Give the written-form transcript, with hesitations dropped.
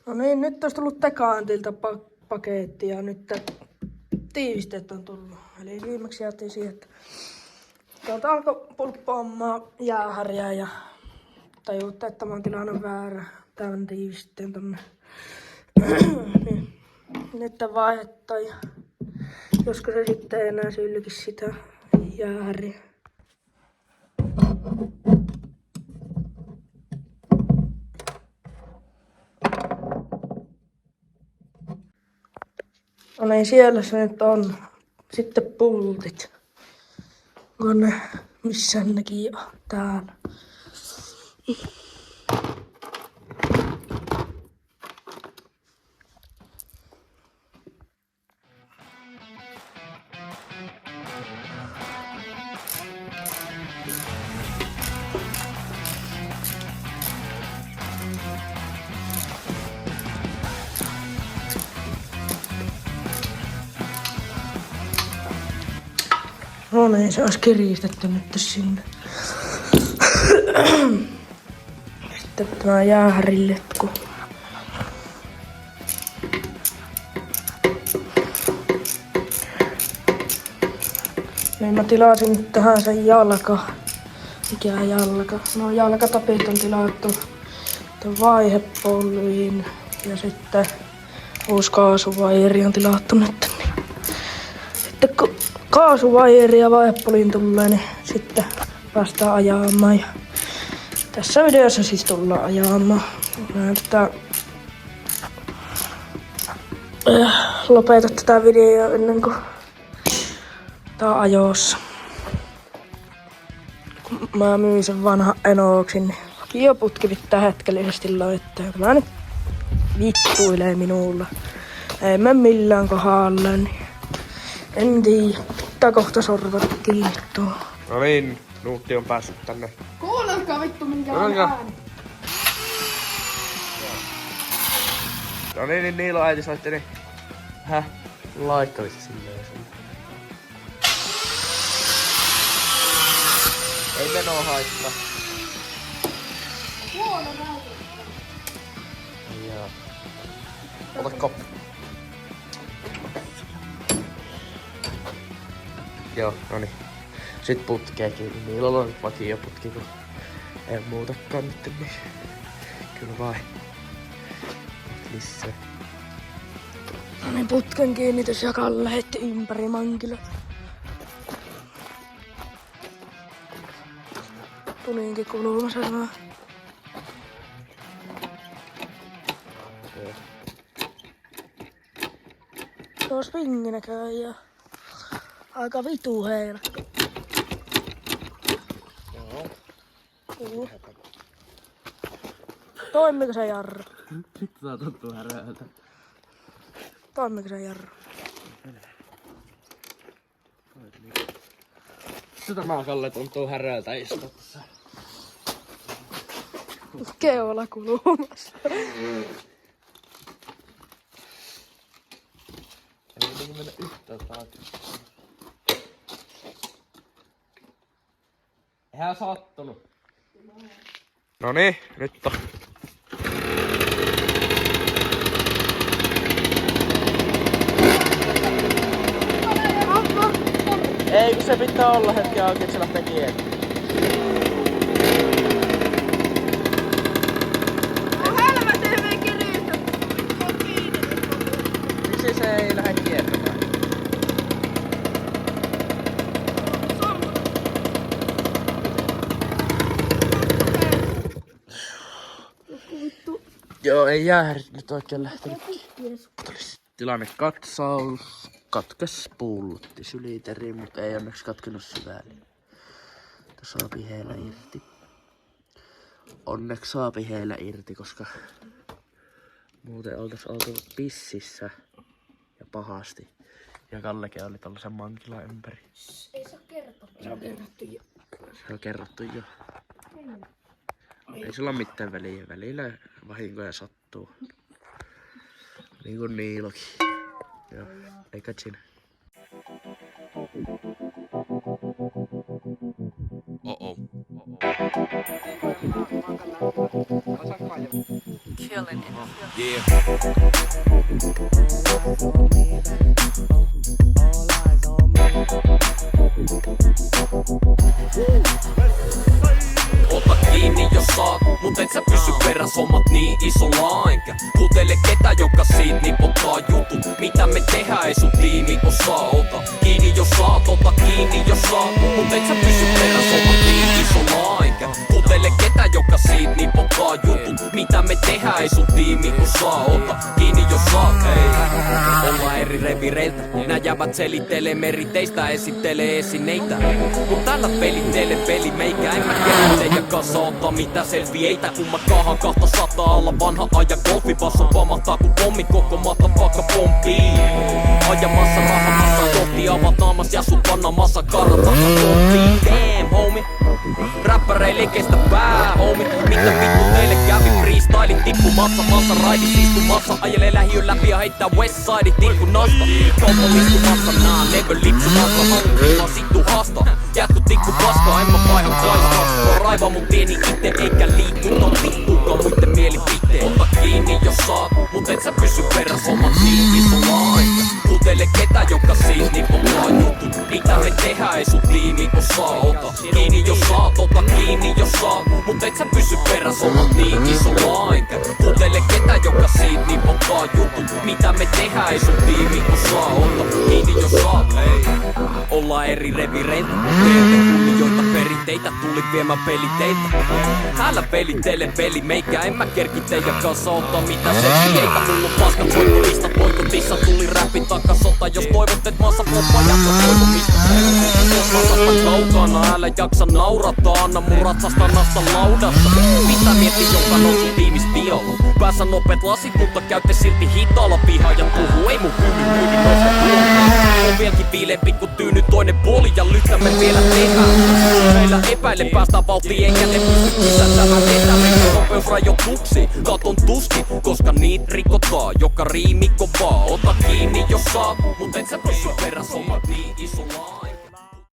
No niin, nyt olisi tullut Tekantilta paketti ja nyt tiivisteet on tullut. Eli viimeksi jäätiin siihen, että tuolta alkoi pulppaamaan jäähäriä ja tajuutte, että mä oon tilannut väärä tämän tiivisteen tonne. Niin, nyt vaihetta ja josko se sitten enää sylkisi sitä jäähäriä. No niin, siellä se nyt on. Sitten pultit. Onko ne missään nekin jo täällä? No niin, se olisi kiristetty nyt sinne. Sitten tämä jäähäriletku. Niin mä tilasin nyt tähän sen jalka. Mikä jalka? No jalkatapit on tilattu vaihepolviin ja sitten uusi kaasuvaijeri on tilattu nyt. Sitten kun kaasuvaijeri ja vaihepoliin tulee, niin sitten päästään ajamaan. Ja tässä videossa siis tullaan ajamaan. Mä lopeta tätä videoa ennen kuin tää on ajossa. Kun mä myin sen vanhan Enoksin, niin kioputki pitää hetkellisesti laittaa. Mä nyt vittuilee minulla. Ei mene millään kohdalle, niin en tiedä. Pitää kohta sorvat kiinni tuo. No niin, Nuutti on päässyt tänne. Kuunnelkaa vittu minkälainen ääni. No niin, Niilo äiti soitti, niin laittelisi silleen. Ei menoa haittaa. Huono näytö. Joo. Ota koppi. Joo, noniin. Sit putkee kiinni. Niillä on nyt vakioputki, kun ei muutakaan nyt, niin kyllä vain. Lisää. No niin, putken kiinnitys ja Kalle heitti ympäri mankilaa. Tuliinkin kulmassa vaan. Tuo swingi näköjään ja aika vitu heillä. Joo. Toimiko se jarru? Nyt tää tuntuu härältä. Toimiko se jarru? Sitä mä Kalle tuntuu härältä istuttaa. Keula kulumassa. Ei mennä yhtään taakse. Eihän sattunut. Noniin, nyt on. Ei kun se pitää olla hetken auki, että se lähtee kiertämään. Miksi se ei lähde kiertämään? Joo, ei jäähärit nyt oikein lähtenyt. Tilannekatsaus. Katkes pullotti syliteri, mutta ei onneksi katkenut syvälle. Saapi heillä irti. Onneksi saapi heillä irti, koska muuten oltais oltu pississä ja pahasti. Ja Kallekin oli tollasen mankilan ympäri. Ei saa kertoa. Se on kerrottu jo. Se on kerrottu jo. Ei sillä ole mitään väliä. Välillä vahinkoja sattuu. Niin kuin Niilokin. Joo, eikä siinä. Oh-oh. killing it. Yeah. Ota kiinni jos saat, mut et sä pysy peräs, hommat niin isolla enkä kuuntele ketä joka siitä nipottaa jutut. Mitä me tehdään ei sun tiimi osaa. Ota kiinni jos saat, ota kiinni jos saat, mut et sä pysy peräs, hommat niin isolla enkä kuuntele ketä joka siitä nipottaa jutut. Mitä me tehdään ei sun tiimi osaa. Ota kiinni jos saat, ei olla eri revireiltä. Nää jävät selittelee meriteistä, esittelee esineitä. Mut tällä pelittelee peli meikä. En mä kerro teidän kanssa ottaa mitä selfieitä. Kun mä kaahan 200 alla vanha aja golfi. Basso pamahtaa kun pommi koko maata pakka pomppii. Ajamassa rahamassa kohti avat naamas ja sun panamassa kartata kohti. Damn homie, räppäreille kestä pää homie. Mitä vittu teille kävi freestyle tippumassa. Massa raidis istumassa, ajelee lähiön läpi ja heittää westside tikkunasta. Kauppalistumassa nää never lipsumassa. Hankkimaan sittu haasta, jätkut tikku paskaa. En mä vaihan kaistaa, on raiva mun tieni ite. Eikä liikkuta vittuukaan muitten mielipiteet. Ota kiinni jos saat, mut et sä pysy peräs, hommat niin isolla aika. Kuuntele ketä joka siis nipottaa jutut. Mitä me tehdään ei sun tiimi osaa. Ota kiinni jos saat, ota kiinni jos saat, mut et sä pysy peräs, hommat niin isolla aika. Kuuntele ketä joka siitä nipottaa jutut. Mitä me tehdään ei sun tiimi osaa. Ota kiinni jos saat, ei olla eri revireiltä. Teiltä kunnioita perinteitä, tuli viemään peliteitä. Täällä pelittelee peli meikä, en mä kerki teidän kanssa ottaa mitä selfieitä. Mulla on paskat soittolistat, boikotissa tuli räpin takasota. Jos toivot et maassa poppa jaksa soitomista. Ratsasta kaukana, älä jaksa naurata. Anna mun ratsasta nasta laudassa. Mitä mietti jonka nousu tiivis pialla? Päässä nopeet lasit, mutta käytte silti hitaalla pihaa ja puhuu. Ei mun hymy noista puolta. On vieläkin viileempi kun tyyny toinen puoli ja lyhtä me vielä tehdään. Meillä epäile päästään vauhtiin eikä ne pysty pysäyttämään tehdä meitä nopeusrajoituksiin. Katon tuski, koska niit rikotaan, joka riimi kovaa. Ota kiinni jos saat, mut et sä pysy peräs, hommat niin isolla.